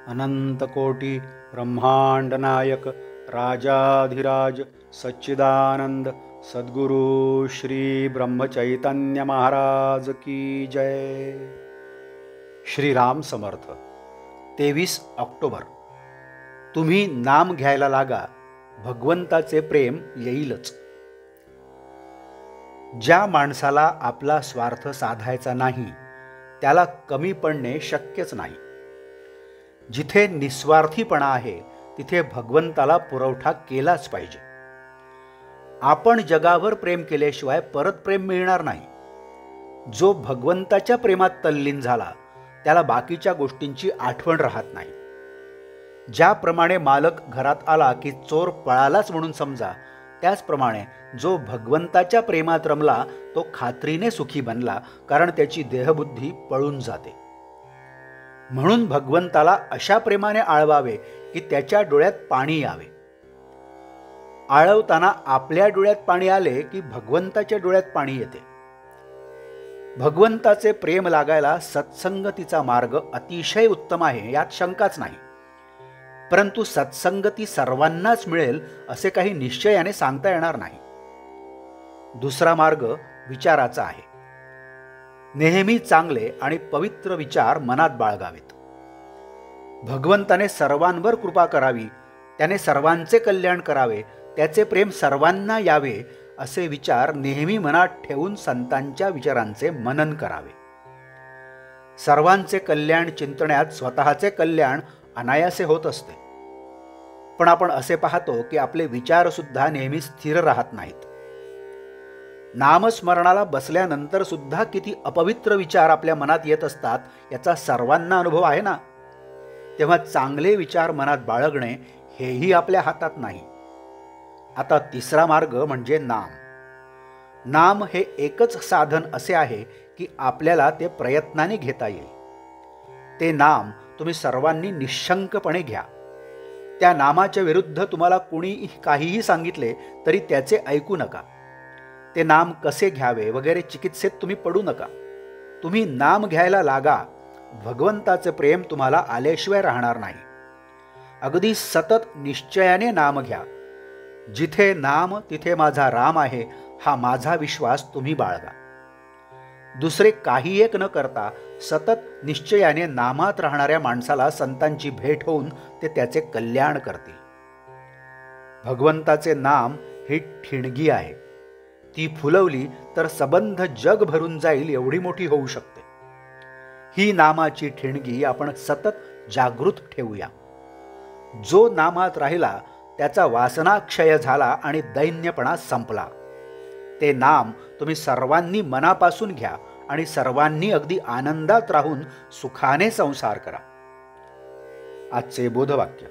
अनंतकोटी ब्रह्मांड नायक राजाधिराज सच्चिदानंद सद्गुरु श्री ब्रह्मचैतन्य महाराज की जय। श्रीराम समर्थ। 23 ऑक्टोबर। तुम्ही नाम घ्यायला लागा, भगवंताचे प्रेम येईलच। ज्या माणसाला आपला स्वार्थ साधायचा नाही त्याला कमी पडणे शक्यच नाही। जिथे निस्वार्थीपणा आहे तिथे भगवंताला पुरवठा केलाच पाहिजे। आपण जगावर प्रेम केल्याशिवाय परत प्रेम मिळणार नाही। जो भगवंताच्या प्रेमात तल्लीन झाला त्याला बाकीच्या गोष्टींची आठवण राहत नाही। ज्याप्रमाणे मालक घरात आला की चोर पळालाच म्हणून समजा, त्याचप्रमाणे जो भगवंताच्या प्रेमात रमला तो खात्रीने सुखी बनला, कारण त्याची देहबुद्धी पळून जाते। म्हणून भगवंताला अशा प्रेमाने आळवावे की त्याच्या डोळ्यात पाणी यावे। आळवताना आपल्या डोळ्यात पाणी आले की भगवंताच्या डोळ्यात पाणी येते। भगवंताचे प्रेम लागायला सत्संगतीचा मार्ग अतिशय उत्तम आहे, यात शंकाच नाही। परंतु सत्संगती सर्वांनाच मिळेल असे काही निश्चयाने सांगता येणार नाही। दुसरा मार्ग विचाराचा आहे। नेहमी चांगले आणि पवित्र विचार मनात बाळगावेत। भगवंताने सर्वांवर कृपा करावी, त्याने सर्वांचे कल्याण करावे, त्याचे प्रेम सर्वांना यावे असे विचार नेहमी मनात ठेवून संतांच्या विचारांचे मनन करावे। सर्वांचे कल्याण चिंतण्यात स्वतःचे कल्याण अनायासे होत असते, पण आपण असे पाहतो की आपले विचार सुद्धा नेहमी स्थिर राहत नाहीत। नामस्मरणाला बसल्यानंतर सुद्धा किती अपवित्र विचार आपल्या मनात येत असतात याचा सर्वांना अनुभव आहे ना। तेव्हा चांगले विचार मनात बाळगणे हेही आपल्या हातात नाही। आता तिसरा मार्ग म्हणजे नाम। नाम हे एकच साधन असे आहे की आपल्याला ते प्रयत्नाने घेता येईल। ते नाम तुम्ही सर्वांनी निशंकपणे घ्या। त्या नामाच्या विरुद्ध तुम्हाला कुणी काहीही सांगितले तरी त्याचे ऐकू नका। ते नाम कसे घ्यावे वगैरे चिकित्सेत तुम्ही पडू नका। तुम्ही नाम घ्यायला लागा, भगवंताचे प्रेम तुम्हाला आल्याशिवाय राहणार नाही। अगदी सतत निश्चयाने नाम घ्या। जिथे नाम तिथे माझा राम आहे हा माझा विश्वास तुम्ही बाळगा। दुसरे काही एक न करता सतत निश्चयाने नामात राहणाऱ्या माणसाला संतांची भेट होऊन ते त्याचे कल्याण करतील। भगवंताचे नाम ही ठिणगी आहे, ती फुलवली तर सबंध जग भरून जाईल एवढी मोठी होऊ शकते। ही नामाची ठिणगी आपण सतत जागृत ठेवूया। जो नामात राहिला त्याचा वासनाक्षय झाला आणि दैन्यपणा संपला। ते नाम तुम्ही सर्वांनी मनापासून घ्या आणि सर्वांनी अगदी आनंदात राहून सुखाने संसार करा। आजचे बोधवाक्य।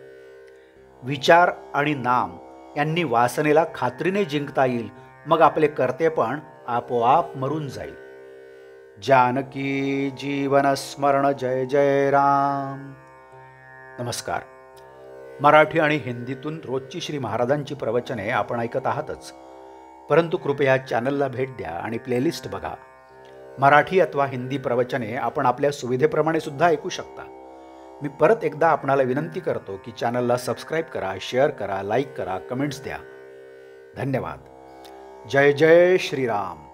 विचार आणि नाम यांनी वासनेला खात्रीने जिंकता येईल, मग आपले कर्तेपण आपोआप मरून जाईल। जानकी जीवन स्मरण जय जय राम। नमस्कार। मराठी आणि हिंदीतून रोजची श्री महाराजांची प्रवचने आपण ऐकत आहातच, परंतु कृपया चॅनलला भेट द्या आणि प्लेलिस्ट बघा। मराठी अथवा हिंदी प्रवचने आपण आपल्या सुविधेप्रमाणे सुद्धा ऐकू शकता। मी परत एकदा आपणाला विनंती करतो की चॅनलला सबस्क्राईब करा, शेअर करा, लाईक करा, कमेंट्स द्या। धन्यवाद। जय जय श्रीराम।